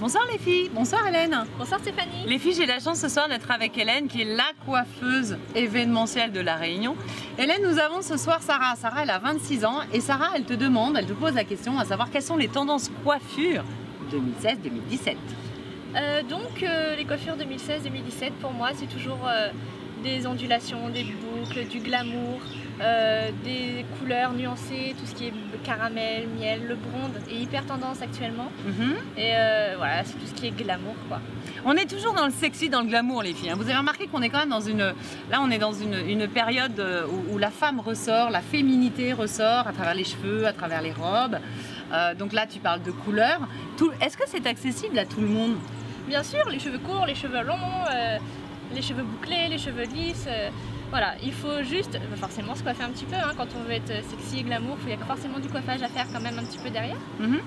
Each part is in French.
Bonsoir les filles, bonsoir Hélène. Bonsoir Stéphanie. Les filles, j'ai la chance ce soir d'être avec Hélène qui est la coiffeuse événementielle de La Réunion. Hélène, nous avons ce soir Sarah. Sarah, elle a 26 ans et Sarah, elle te pose la question à savoir quelles sont les tendances coiffure 2016-2017. Les coiffures 2016-2017 pour moi c'est toujours des ondulations, des boucles, du glamour, des couleurs nuancées, tout ce qui est caramel, miel, le blonde est hyper tendance actuellement. Et voilà, c'est tout ce qui est glamour quoi. On est toujours dans le sexy, dans le glamour les filles. Vous avez remarqué qu'on est quand même dans une période où la femme ressort, la féminité ressort à travers les cheveux, à travers les robes. Donc là tu parles de couleurs. Est-ce que c'est accessible à tout le monde? Bien sûr, les cheveux courts, les cheveux longs, les cheveux bouclés, les cheveux lisses. Voilà, il faut juste forcément se coiffer un petit peu. Quand on veut être sexy et glamour, il y a forcément du coiffage à faire quand même un petit peu derrière.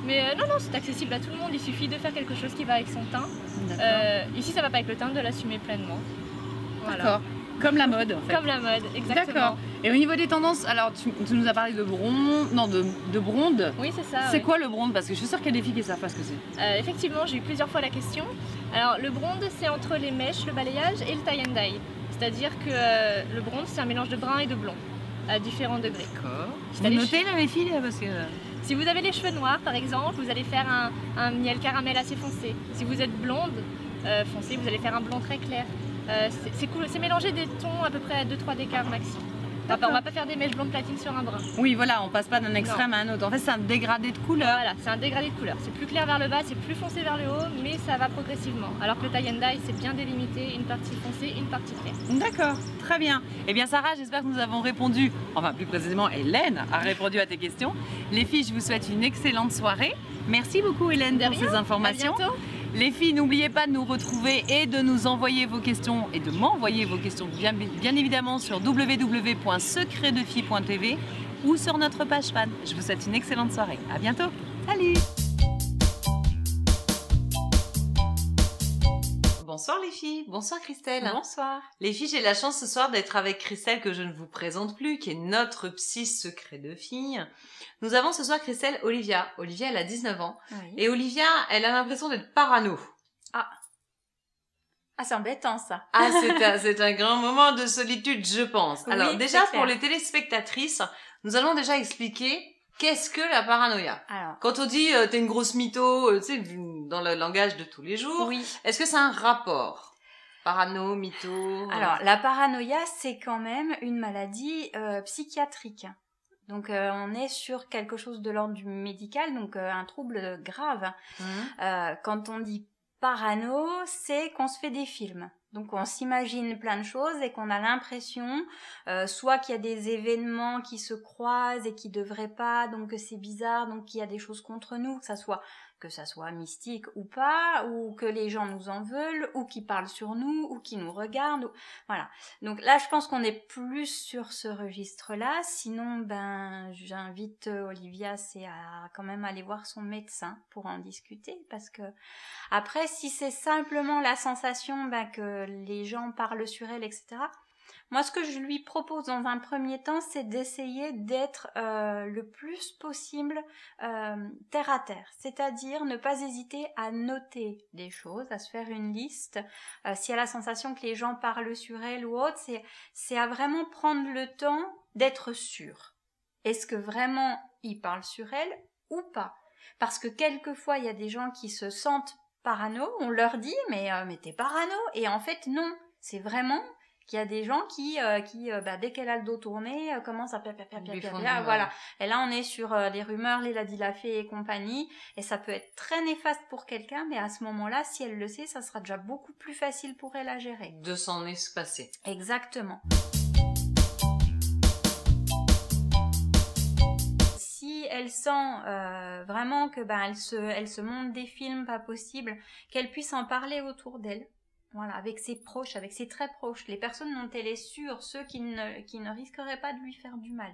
Mais non, c'est accessible à tout le monde. Il suffit de faire quelque chose qui va avec son teint. Ici, ça va pas avec le teint, de l'assumer pleinement. Voilà. D'accord. Comme la mode en fait. Comme la mode, exactement. D'accord. Et au niveau des tendances, alors tu nous as parlé de blonde. Oui, c'est ça. C'est quoi le blonde? Parce que je suis sûre qu'il y a des filles qui ne savent pas ce que c'est. Effectivement, j'ai eu plusieurs fois la question. Alors le blonde, c'est entre les mèches, le balayage et le tie and dye. C'est-à-dire que le blonde, c'est un mélange de brun et de blond, à différents degrés. D'accord. Vous notez là les filles parce que... Si vous avez les cheveux noirs par exemple, vous allez faire un miel caramel assez foncé. Si vous êtes blonde foncée, vous allez faire un blond très clair. C'est cool, c'est mélanger des tons à peu près à 2-3 d'écart maxi. On va pas faire des mèches blondes platines sur un brun. Oui, voilà, on passe pas d'un extrême à un autre. En fait, c'est un dégradé de couleur. Voilà, c'est un dégradé de couleur. C'est plus clair vers le bas, c'est plus foncé vers le haut, mais ça va progressivement. Alors que le tie and dye, c'est bien délimité, une partie foncée, une partie claire. D'accord, très bien. Eh bien, Sarah, j'espère que nous avons répondu, enfin plus précisément, Hélène a répondu à tes questions. Les filles, je vous souhaite une excellente soirée. Merci beaucoup, Hélène, pour ces informations. À bientôt. Les filles, n'oubliez pas de nous retrouver et de nous envoyer vos questions et de m'envoyer vos questions bien évidemment sur www.secretdefille.tv ou sur notre page fan. Je vous souhaite une excellente soirée. À bientôt. Salut. Bonsoir les filles, bonsoir Christelle. Bonsoir. Les filles, j'ai la chance ce soir d'être avec Christelle que je ne vous présente plus, qui est notre psy secret de fille. Nous avons ce soir Christelle Olivia. Olivia, elle a 19 ans. Oui. Et Olivia, elle a l'impression d'être parano. Ah, c'est embêtant ça. Ah, c'est un grand moment de solitude, je pense. Oui, Alors déjà, c'est clair. pour les téléspectatrices, nous allons déjà expliquer qu'est-ce que la paranoïa. Alors, Quand on dit t'es une grosse mytho, tu sais, dans le langage de tous les jours, oui. est-ce que c'est un rapport? Parano, mytho... Alors, la paranoïa, c'est quand même une maladie psychiatrique. Donc, on est sur quelque chose de l'ordre du médical, donc un trouble grave. Quand on dit parano, c'est qu'on se fait des films. Donc on s'imagine plein de choses et qu'on a l'impression soit qu'il y a des événements qui se croisent et qui devraient pas, donc que c'est bizarre, donc qu'il y a des choses contre nous, que ça soit mystique ou pas, ou que les gens nous en veulent, ou qui parlent sur nous, ou qui nous regardent, voilà. Donc là, je pense qu'on est plus sur ce registre-là. Sinon, j'invite Olivia, c'est à quand même aller voir son médecin pour en discuter, parce que après, si c'est simplement la sensation que les gens parlent sur elle, etc., moi, ce que je lui propose dans un premier temps, c'est d'essayer d'être le plus possible terre à terre. C'est-à-dire ne pas hésiter à noter des choses, à se faire une liste. Si elle a la sensation que les gens parlent sur elle ou autre, c'est à vraiment prendre le temps d'être sûr. Est-ce que vraiment ils parlent sur elle ou pas? Parce que quelquefois, il y a des gens qui se sentent parano, on leur dit mais t'es parano, et en fait non, c'est vraiment qu'il y a des gens qui dès qu'elle a le dos tourné, commencent à voilà. Et là on est sur les rumeurs, les l'a dit la fée et compagnie, et ça peut être très néfaste pour quelqu'un, mais à ce moment-là, si elle le sait, ça sera déjà beaucoup plus facile pour elle à gérer. De s'en espacer. Exactement. Si elle sent vraiment que elle se montre des films pas possibles, qu'elle puisse en parler autour d'elle. Voilà, avec ses proches, avec ses très proches, les personnes dont elle est sûre, ceux qui ne risqueraient pas de lui faire du mal.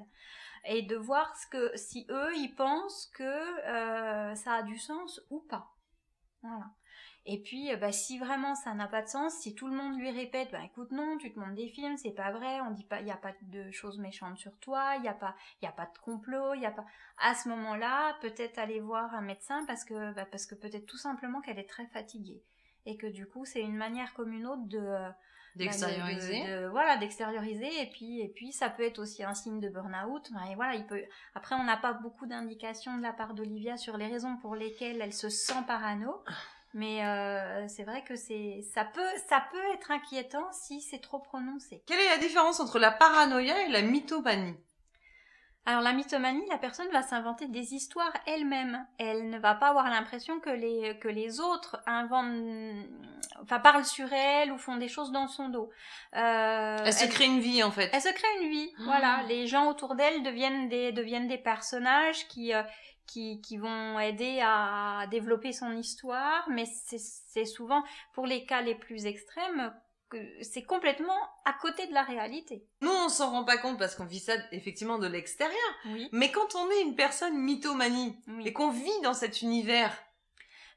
Et de voir si eux, ils pensent que ça a du sens ou pas. Voilà. Et puis, si vraiment ça n'a pas de sens, si tout le monde lui répète, écoute, non, tu te montres des films, c'est pas vrai, on dit pas, il n'y a pas de choses méchantes sur toi, il y a pas de complot, il y a pas. À ce moment-là, peut-être aller voir un médecin parce que peut-être tout simplement qu'elle est très fatiguée et que du coup, c'est une manière comme une autre d'extérioriser. Voilà, d'extérioriser. Et puis, ça peut être aussi un signe de burn-out. Et voilà, Après, on n'a pas beaucoup d'indications de la part d'Olivia sur les raisons pour lesquelles elle se sent parano. Mais c'est vrai que ça peut être inquiétant si c'est trop prononcé. Quelle est la différence entre la paranoïa et la mythomanie? Alors la mythomanie, la personne va s'inventer des histoires elle-même. Elle ne va pas avoir l'impression que les autres parlent sur elle ou font des choses dans son dos. Elle se crée une vie en fait. Elle se crée une vie, voilà. Les gens autour d'elle deviennent des personnages qui vont aider à développer son histoire, mais c'est souvent, pour les cas les plus extrêmes, c'est complètement à côté de la réalité. Nous, on s'en rend pas compte parce qu'on vit ça effectivement de l'extérieur. Oui. Mais quand on est une personne mythomanie et qu'on vit dans cet univers,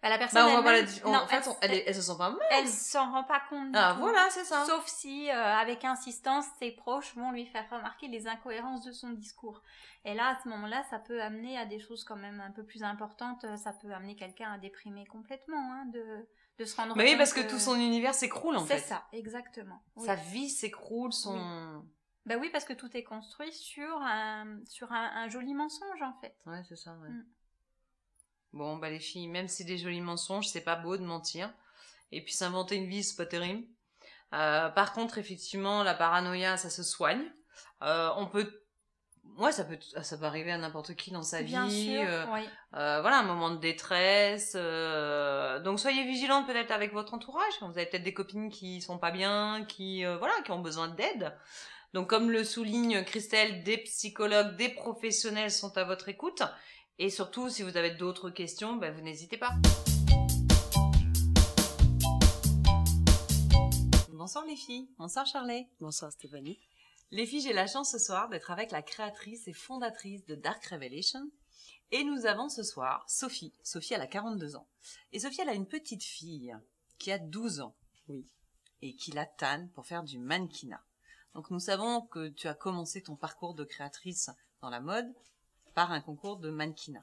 la personne elle se sent pas mal. Elle s'en rend pas compte. Ah voilà, c'est ça. Sauf si, avec insistance, ses proches vont lui faire remarquer les incohérences de son discours. Et là, à ce moment-là, ça peut amener à des choses quand même un peu plus importantes. Ça peut amener quelqu'un à déprimer complètement, de se rendre compte. Mais oui, parce que tout son univers s'écroule en fait. C'est ça, exactement. Oui. Sa vie s'écroule, Oui. Oui, parce que tout est construit sur un joli mensonge en fait. Ouais, c'est ça, ouais. Bon, les filles, même si des jolis mensonges, c'est pas beau de mentir. Et puis s'inventer une vie, c'est pas terrible. Par contre, effectivement, la paranoïa, ça se soigne. Ça peut arriver à n'importe qui dans sa vie. Bien sûr, oui. Voilà, un moment de détresse. Donc soyez vigilante peut-être avec votre entourage. Vous avez peut-être des copines qui sont pas bien, qui ont besoin d'aide. Donc comme le souligne Christelle, des psychologues, des professionnels sont à votre écoute. Et surtout, si vous avez d'autres questions, vous n'hésitez pas. Bonsoir les filles. Bonsoir Charlet. Bonsoir Stéphanie. Les filles, j'ai la chance ce soir d'être avec la créatrice et fondatrice de Dark Revelation. Et nous avons ce soir Sophie. Sophie, elle a 42 ans. Et Sophie, elle a une petite fille qui a 12 ans. Oui. Et qui la tanne pour faire du mannequinat. Donc nous savons que tu as commencé ton parcours de créatrice dans la mode par un concours de mannequinat.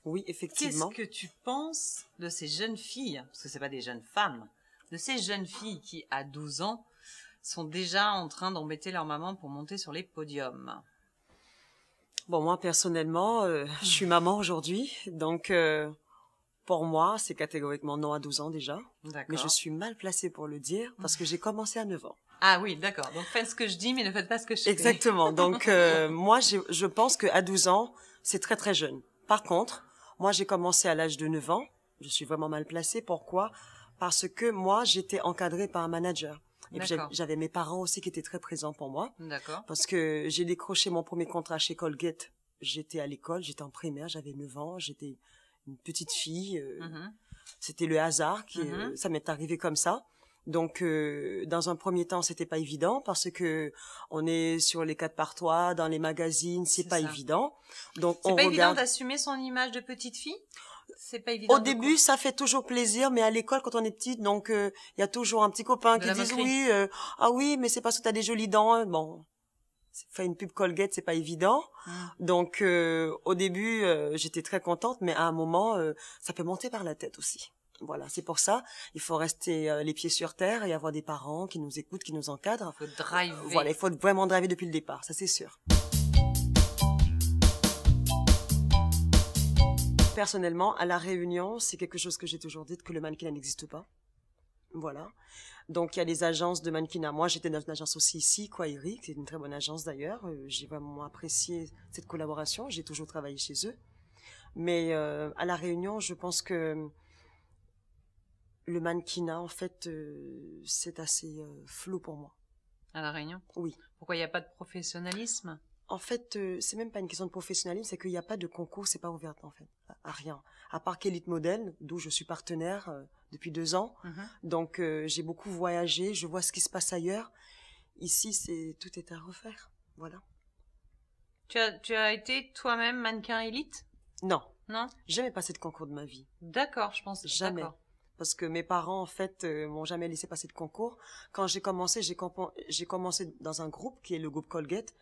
Oui, effectivement. Qu'est-ce que tu penses de ces jeunes filles, parce que c'est pas des jeunes femmes, de ces jeunes filles qui, à 12 ans, sont déjà en train d'embêter leur maman pour monter sur les podiums? Bon, moi, personnellement, je suis maman aujourd'hui, donc pour moi, c'est catégoriquement non à 12 ans déjà. D'accord. Mais je suis mal placée pour le dire, parce que j'ai commencé à 9 ans. Ah oui, d'accord. Donc faites ce que je dis, mais ne faites pas ce que je fais. Exactement. Donc moi, je pense qu'à 12 ans, c'est très très jeune. Par contre, moi, j'ai commencé à l'âge de 9 ans. Je suis vraiment mal placée. Pourquoi? Parce que moi, j'étais encadrée par un manager. Et puis j'avais mes parents aussi qui étaient très présents pour moi. D'accord. Parce que j'ai décroché mon premier contrat chez Colgate. J'étais à l'école, j'étais en primaire, j'avais 9 ans, j'étais une petite fille. C'était le hasard ça m'est arrivé comme ça. Donc, dans un premier temps, c'était pas évident parce que on est sur les 4x3, dans les magazines, c'est pas évident. Donc, c'est pas évident d'assumer son image de petite fille. C'est pas évident. Au début, ça fait toujours plaisir, mais à l'école, quand on est petite, donc il y a toujours un petit copain qui dit oui, ah oui, mais c'est parce que t'as des jolies dents. Bon, faire une pub Colgate, c'est pas évident. Donc, au début, j'étais très contente, mais à un moment, ça peut monter par la tête aussi. Voilà, c'est pour ça, il faut rester les pieds sur terre et avoir des parents qui nous écoutent, qui nous encadrent. Il faut driver. Voilà, il faut vraiment driver depuis le départ, ça c'est sûr. Personnellement, à La Réunion, c'est quelque chose que j'ai toujours dit, que le mannequinat n'existe pas. Voilà. Donc, il y a des agences de mannequinat. Moi, j'étais dans une agence aussi ici, Quairi, c'est une très bonne agence d'ailleurs. J'ai vraiment apprécié cette collaboration. J'ai toujours travaillé chez eux. Mais à La Réunion, je pense que le mannequinat, en fait, c'est assez flou pour moi. À La Réunion? Oui. Pourquoi il n'y a pas de professionnalisme? En fait, c'est même pas une question de professionnalisme, c'est qu'il n'y a pas de concours, c'est pas ouvert, en fait, à rien. À part qu'Elite Model, d'où je suis partenaire depuis 2 ans. Donc, j'ai beaucoup voyagé, je vois ce qui se passe ailleurs. Ici, tout est à refaire. Voilà. Tu as été toi-même mannequin élite? Non. Non. Jamais passé de concours de ma vie. D'accord, je pense. Jamais. D'accord. Parce que mes parents, en fait, m'ont jamais laissé passer de concours. Quand j'ai commencé dans un groupe qui est le groupe Colgate.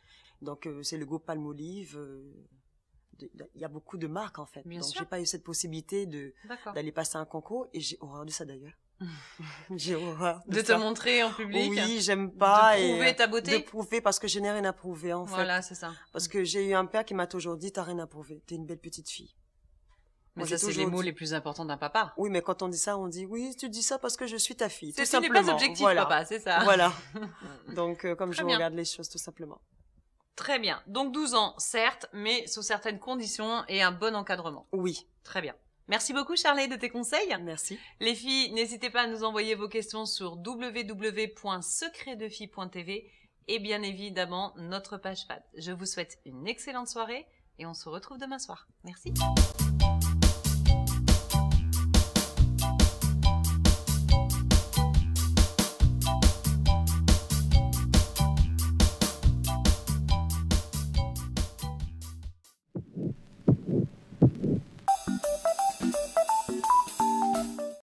Donc, c'est le groupe Palmolive. Il y a beaucoup de marques, en fait. Bien Donc, sûr. j'ai pas eu cette possibilité D'accord. d'aller passer un concours. Et j'ai horreur de ça, d'ailleurs. J'ai horreur De te ça. montrer en public. Oui, j'aime pas. De prouver ta beauté. De prouver parce que je n'ai rien à prouver, en fait. Voilà, c'est ça. Parce que j'ai eu un père qui m'a toujours dit, t'as rien à prouver. T'es une belle petite fille. Mais Moi, ça, j'ai c'est les toujours mots dit- les plus importants d'un papa. Oui, mais quand on dit ça, on dit, oui, tu dis ça parce que je suis ta fille. Tout Ce n'est simplement. pas objectif, Voilà. papa, c'est ça. Voilà. Donc, comme Très je bien. regarde les choses, tout simplement. Très bien. Donc 12 ans, certes, mais sous certaines conditions et un bon encadrement. Oui. Très bien. Merci beaucoup, Charlie, de tes conseils. Merci. Les filles, n'hésitez pas à nous envoyer vos questions sur www.secretdefille.tv et bien évidemment notre page FAD. Je vous souhaite une excellente soirée et on se retrouve demain soir. Merci.